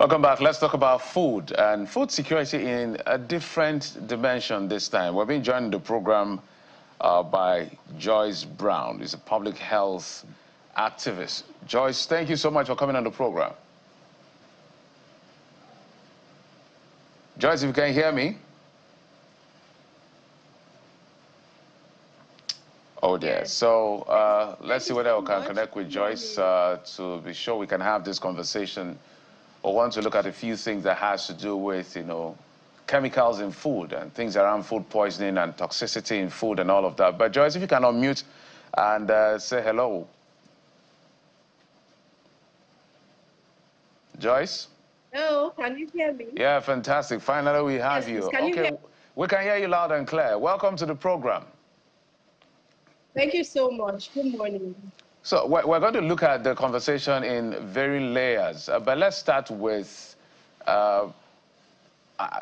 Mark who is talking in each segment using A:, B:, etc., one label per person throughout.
A: Welcome back. Let's talk about food and food security in a different dimension this time. We're being joined in the program by Joyce Brown. She's a public health activist. Joyce, thank you so much for coming on the program. Joyce, if you can hear me. Oh dear. So let's see whether we can connect with Joyce to be sure we can have this conversation. I want to look at a few things that has to do with, chemicals in food and things around food poisoning and toxicity in food and all of that. But Joyce, if you can unmute and say hello. Joyce?
B: Hello, can you hear me?
A: Yeah, fantastic. Finally, we have you. Okay, we can hear you loud and clear. Welcome to the program.
B: Thank you so much. Good morning.
A: So we're going to look at the conversation in various layers, but let's start with,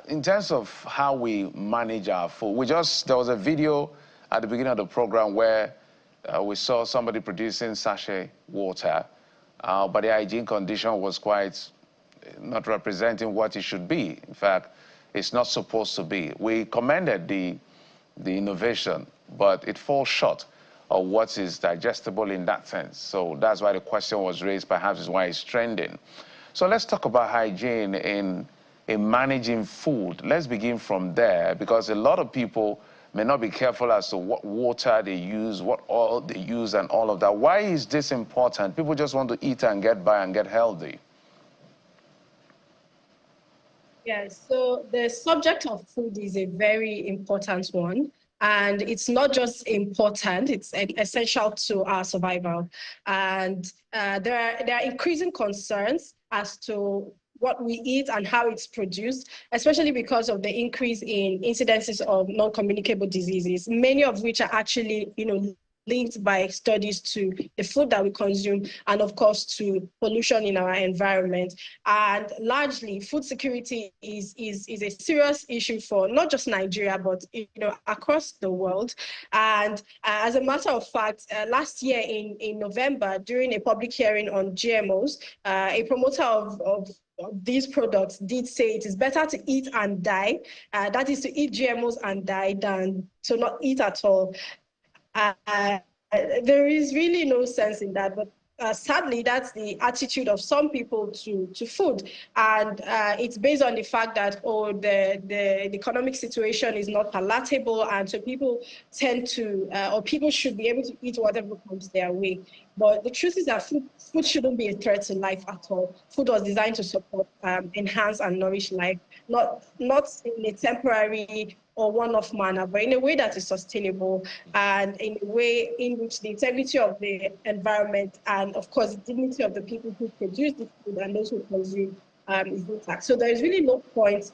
A: in terms of how we manage our food. There was a video at the beginning of the program where we saw somebody producing sachet water, but the hygiene condition was quite not representing what it should be. In fact, it's not supposed to be. We commended the innovation, but it falls short of what is digestible in that sense. So that's why the question was raised, perhaps is why it's trending. So let's talk about hygiene in managing food. Let's begin from there, because a lot of people may not be careful as to what water they use, what oil they use, and all of that. Why is this important? People just want to eat and get by and get healthy.
B: Yes, so the subject of food is a very important one. And it's not just important, it's essential to our survival. And there are increasing concerns as to what we eat and how it's produced, especially because of the increase in incidences of non-communicable diseases, many of which are actually, linked by studies to the food that we consume and, of course, to pollution in our environment. And largely, food security is a serious issue for not just Nigeria, but across the world. And as a matter of fact, last year in November, during a public hearing on GMOs, a promoter of these products did say it is better to eat and die, that is to eat GMOs and die, than to not eat at all. There is really no sense in that, but sadly, that's the attitude of some people to food, and it's based on the fact that the economic situation is not palatable, and so people tend to, or people should be able to eat whatever comes their way. But the truth is that food shouldn't be a threat to life at all. Food was designed to support, enhance, and nourish life, not in a temporary or one-off manner, but in a way that is sustainable and in a way in which the integrity of the environment and, of course, the dignity of the people who produce the food and those who consume is intact. So there is really no point,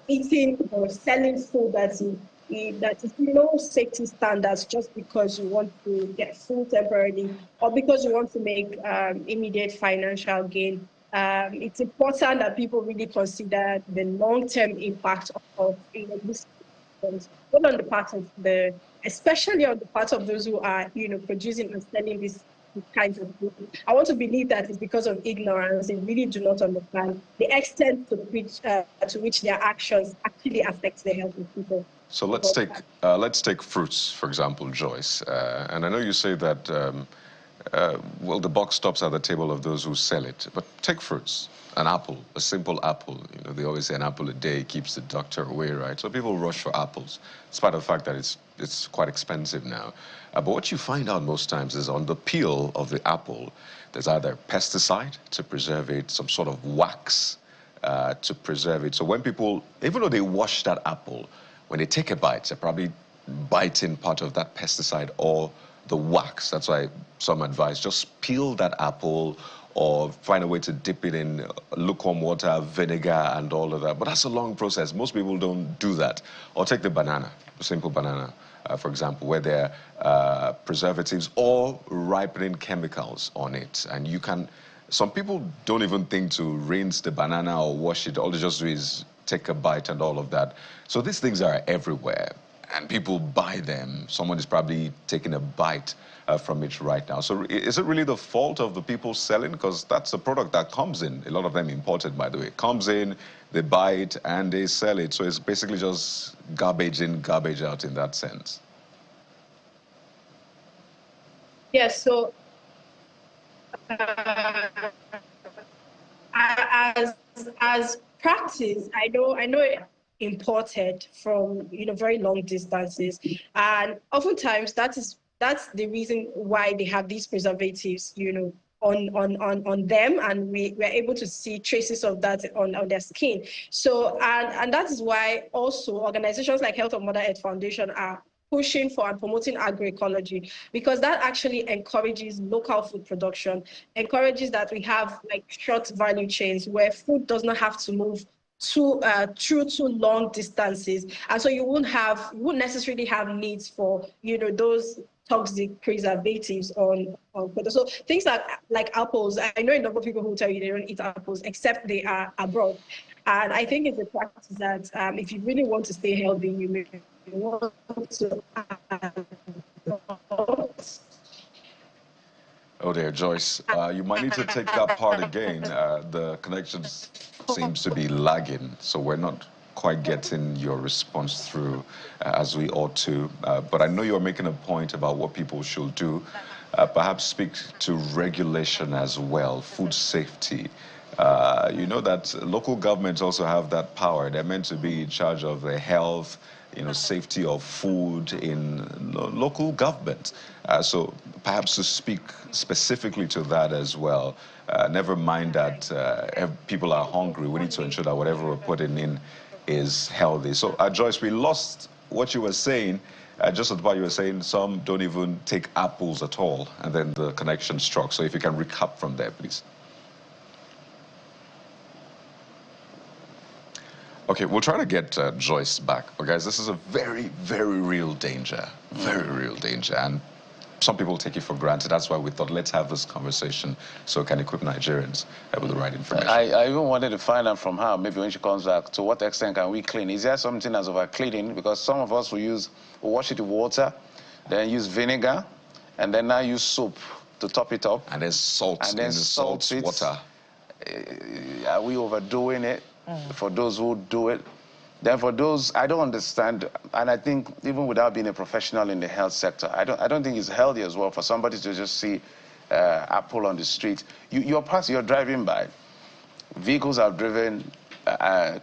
B: eating or selling food that is below safety standards just because you want to get food temporarily or because you want to make immediate financial gain. It's important that people really consider the long-term impact of this, both on the part of especially on the part of those who are, producing and selling these kinds of food. I want to believe that it's because of ignorance. They really do not understand the extent to which their actions actually affect the health of people.
C: So let's take fruits, for example, Joyce. And I know you say that. Well, the buck stops at the table of those who sell it. But take fruits, an apple, a simple apple. They always say an apple a day keeps the doctor away, right? So people rush for apples, despite the fact that it's quite expensive now. But what you find out most times is on the peel of the apple, there's either pesticide to preserve it, some sort of wax to preserve it. So when people, even though they wash that apple, when they take a bite, they're probably biting part of that pesticide or the wax. That's why some advise just peel that apple or find a way to dip it in lukewarm water, vinegar, and all of that. But that's a long process. Most people don't do that. Or take the banana, the simple banana, for example, where there are preservatives or ripening chemicals on it. And you can, some people don't even think to rinse the banana or wash it. All they just do is take a bite and all of that. So these things are everywhere. and people buy them. Someone is probably taking a bite from it right now. So is it really the fault of the people selling? Because that's a product that comes in, a lot of them imported, by the way. It comes in, they buy it, and they sell it. So it's basically just garbage in, garbage out in that sense.
B: Yes, so as practice, I know it imported from very long distances, and oftentimes that's the reason why they have these preservatives on them, and we're able to see traces of that on their skin. So and that is why also organizations like Health of Mother Earth Foundation are pushing for and promoting agroecology, because that actually encourages local food production, encourages that we have like short value chains where food does not have to move through too long distances, and so you won't necessarily have needs for those toxic preservatives on product. So things like apples, I know a number of people who tell you they don't eat apples except they are abroad, and I think it's a practice that if you really want to stay healthy, you may want to adopt.
C: Oh dear, Joyce, you might need to take that part again. The connection seems to be lagging, so we're not quite getting your response through as we ought to. But I know you're making a point about what people should do. Perhaps speak to regulation as well, food safety. You know that local governments also have that power. They're meant to be in charge of the health, safety of food in local government. So perhaps to speak specifically to that as well. Never mind that people are hungry. We need to ensure that whatever we're putting in is healthy. So Joyce, we lost what you were saying. Just at what you were saying, some don't even take apples at all, and then the connection struck. So if you can recap from there, please. Okay, we'll try to get Joyce back. But guys, this is a very, very real danger. Very real danger. And some people take it for granted. That's why we thought, let's have this conversation so we can equip Nigerians with the right information.
A: I even wanted to find out from her, maybe when she comes back, to what extent can we clean? Is there something as over cleaning? Because some of us will wash it with water, then use vinegar, and then now use soap to top it up.
C: And then salt in the salt water.
A: Are we overdoing it? For those who do it? Then for those, I don't understand, and I think even without being a professional in the health sector, I don't think it's healthy as well for somebody to just see apple on the street. You're driving by, vehicles have driven,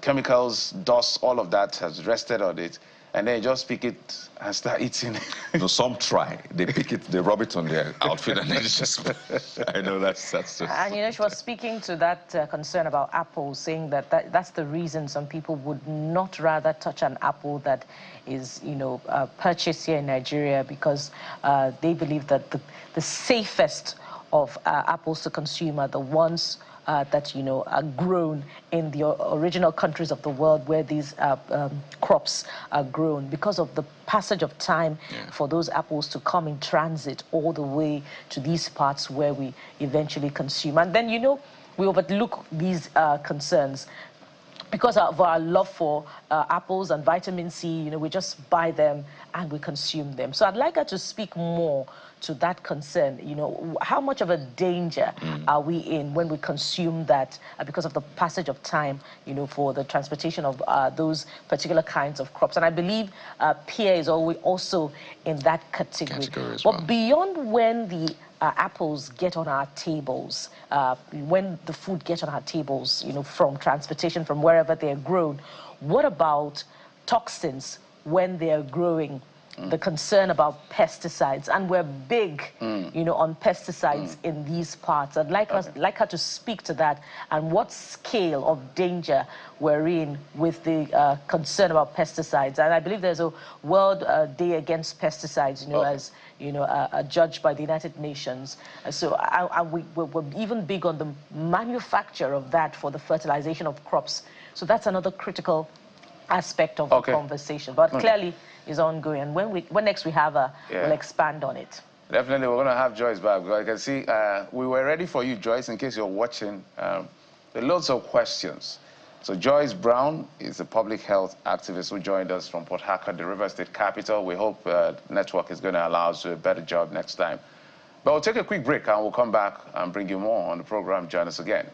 A: chemicals, dust, all of that has rested on it, and then you just pick it and start eating it.
C: No, some try. They pick it, they rub it on their outfit, and they just... I know that's just...
D: And she was speaking to that concern about apples, saying that's the reason some people would not rather touch an apple that is, purchased here in Nigeria, because they believe that the safest of apples to consume are the ones that are grown in the original countries of the world where these crops are grown, because of the passage of time for those apples to come in transit all the way to these parts where we eventually consume. And then we overlook these concerns because of our love for apples and vitamin C. We just buy them and we consume them. So I'd like her to speak more to that concern. How much of a danger are we in when we consume that because of the passage of time, for the transportation of those particular kinds of crops? And I believe pear is also in that category. But beyond when the apples get on our tables, when the food gets on our tables, from transportation, from wherever they're grown, what about toxins when they're growing? The concern about pesticides, and we're big, on pesticides in these parts. I'd like her to speak to that, and what scale of danger we're in with the concern about pesticides. And I believe there's a World Day Against Pesticides, as judged by the United Nations. So we're even big on the manufacture of that for the fertilization of crops. So that's another critical aspect of the conversation, but clearly is ongoing. And when next we have her, we'll expand on it.
A: Definitely, we're going to have Joyce back. I can see we were ready for you, Joyce, in case you're watching. There are lots of questions. So Joyce Brown is a public health activist who joined us from Port Harcourt, the River State capital. We hope the network is going to allow us to do a better job next time. But we'll take a quick break and we'll come back and bring you more on the program. Join us again.